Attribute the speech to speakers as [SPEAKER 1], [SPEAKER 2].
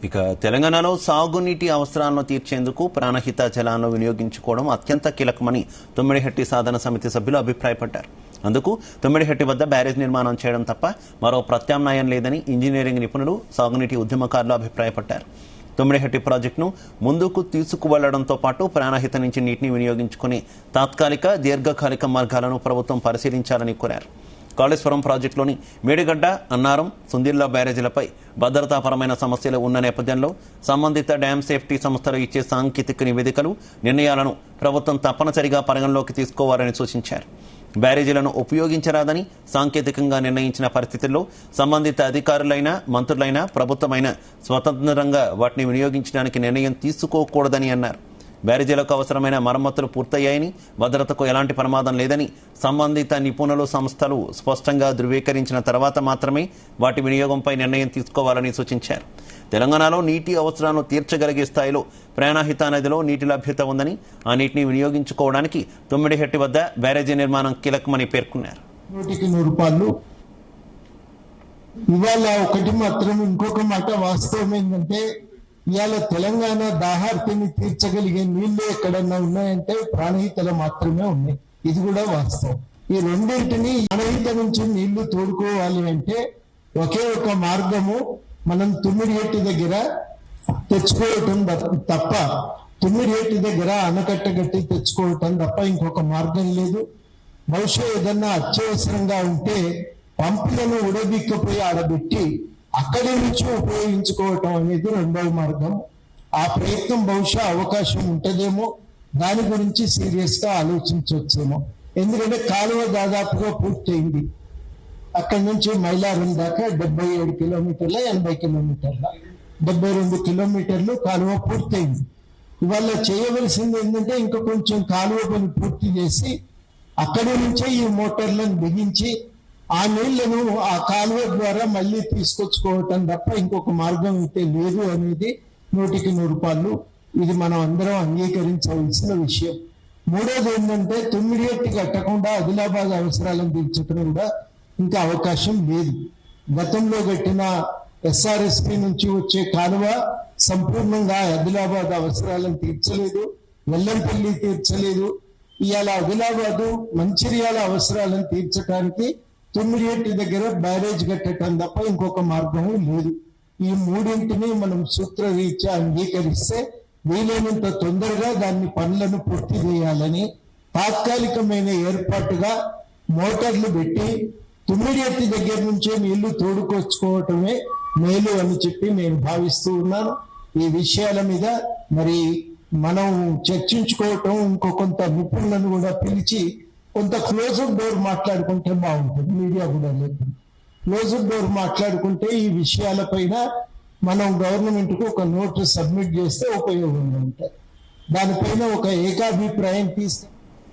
[SPEAKER 1] ఇక తెలంగాణలో సాగునీటి అవసరాలను తీర్చేందుకు ప్రాణహిత జలాలను వినియోగించుకోవడం అత్యంత కీలకమని తుమ్మిడిహెట్టి సాధన సమితి సభ్యులు అభిప్రాయపడ్డారు. అందుకు తుమ్మిడిహెట్టి వద్ద బ్యారేజ్ నిర్మాణం చేయడం తప్ప మరో ప్రత్యామ్నాయం లేదని ఇంజనీరింగ్ నిపుణులు, సాగునీటి ఉద్యమకారులు అభిప్రాయపడ్డారు. తుమ్మిడిహెట్టి ప్రాజెక్టును ముందుకు తీసుకువెళ్లడంతో పాటు ప్రాణహిత నుంచి నీటిని వినియోగించుకునే తాత్కాలిక, దీర్ఘకాలిక మార్గాలను ప్రభుత్వం పరిశీలించాలని కోరారు. కాళేశ్వరం ప్రాజెక్టులోని మేడిగడ్డ, అన్నారం, సుందిల్లా బ్యారేజీలపై భద్రతాపరమైన సమస్యలు ఉన్న నేపథ్యంలో సంబంధిత డ్యామ్ సేఫ్టీ సంస్థలు ఇచ్చే సాంకేతిక నివేదికలు, నిర్ణయాలను ప్రభుత్వం తప్పనిసరిగా పరిగణలోకి తీసుకోవాలని సూచించారు. బ్యారేజీలను ఉపయోగించరాదని సాంకేతికంగా నిర్ణయించిన పరిస్థితుల్లో సంబంధిత అధికారులైనా, మంత్రులైనా, ప్రభుత్వమైనా స్వతంత్రంగా వాటిని వినియోగించడానికి నిర్ణయం తీసుకోకూడదని అన్నారు. బ్యారేజీలకు అవసరమైన మరమ్మతులు పూర్తయ్యాయని, భద్రతకు ఎలాంటి ప్రమాదం లేదని సంబంధిత నిపుణులు, సంస్థలు స్పష్టంగా ధృవీకరించిన తర్వాత మాత్రమే వాటి వినియోగంపై నిర్ణయం తీసుకోవాలని సూచించారు. తెలంగాణలో నీటి అవసరాలను తీర్చగలిగే స్థాయిలో ప్రాణహిత నదిలో నీటి లభ్యత ఉందని, ఆ నీటిని వినియోగించుకోవడానికి తుమ్మిడిహెట్టి వద్ద బ్యారేజీ నిర్మాణం కీలకమని పేర్కొన్నారు.
[SPEAKER 2] ఇవాళ ఒకటి మాత్రం, ఇంకొక మాట వాస్తవం ఏంటంటే, ఇవాళ తెలంగాణ దాహార్తిని తీర్చగలిగే నీళ్లు ఎక్కడన్నా ఉన్నాయంటే ప్రాణహితలు మాత్రమే ఉన్నాయి. ఇది కూడా వాస్తవం. ఈ రెండింటిని ప్రాణహిత నుంచి నీళ్లు తోడుకోవాలి అంటే ఒకే ఒక మార్గము, మనం తుమ్మిడిహెట్టి దగ్గర తెచ్చుకోవటం తప్ప, తుమ్మిడిహెట్టి దగ్గర ఆనకట్ట గట్టి తెచ్చుకోవటం తప్ప ఇంకొక మార్గం లేదు. బహుశా ఏదన్నా అత్యవసరంగా ఉంటే పంపులను ఉడబిక్కపోయి ఆడబెట్టి అక్కడి నుంచి ఉపయోగించుకోవటం అనేది రెండవ మార్గం. ఆ ప్రయత్నం బహుశా అవకాశం ఉంటుందేమో, దాని గురించి సీరియస్ గా ఆలోచించవచ్చేమో. ఎందుకంటే కాలువ దాదాపుగా పూర్తయింది. అక్కడి నుంచి మైలారం దాకా 77 కిలోమీటర్ల 80 కిలోమీటర్ల 72 కిలోమీటర్లు కాలువ పూర్తయింది. ఇవాళ చేయవలసింది ఏంటంటే ఇంకా కొంచెం కాలువ పని పూర్తి చేసి అక్కడి నుంచే ఈ మోటార్లను బిగించి ఆ నీళ్లను ఆ కాలువ ద్వారా మళ్ళీ తీసుకొచ్చుకోవటం తప్ప ఇంకొక మార్గం అయితే లేదు అనేది 100% ఇది మనం అందరం అంగీకరించవలసిన విషయం. మూడోది ఏంటంటే, తుమ్మిడిహెట్టి కట్టకుండా ఆదిలాబాద్ అవసరాలను తీర్చడం కూడా ఇంకా అవకాశం లేదు. గతంలో కట్టిన ఎస్ఆర్ఎస్పి నుంచి వచ్చే కాలువ సంపూర్ణంగా ఆదిలాబాద్ అవసరాలను తీర్చలేదు, వెల్లంపల్లి తీర్చలేదు. ఇవాళ ఆదిలాబాదు, మంచిర్యాల అవసరాలను తీర్చడానికి తుమ్మిడిహెట్టి దగ్గర బ్యారేజ్ కట్టడం తప్ప ఇంకొక మార్గము లేదు. ఈ మూడింటిని మనం సూత్రరీత్యా అంగీకరిస్తే వీలైనంత తొందరగా దాన్ని పనులను పూర్తి చేయాలని, తాత్కాలికమైన ఏర్పాటుగా మోటార్లు పెట్టి తుమ్మిడిహెట్టి దగ్గర నుంచే నీళ్లు తోడుకొచ్చుకోవటమే మేలు అని చెప్పి నేను భావిస్తూ ఉన్నాను. ఈ విషయాల మీద మరి మనం చర్చించుకోవటం, ఇంకో కొంత నిపుణులను కూడా పిలిచి కొంత క్లోజ్డ్ డోర్ మాట్లాడుకుంటే బాగుంటుంది. మీడియా కూడా లేదు. క్లోజ్డ్ డోర్ మాట్లాడుకుంటే ఈ విషయాలపైన మనం గవర్నమెంట్కు ఒక నోటు సబ్మిట్ చేస్తే ఉపయోగంగా ఉంటుంది. దానిపైన ఒక ఏకాభిప్రాయం తీసుకు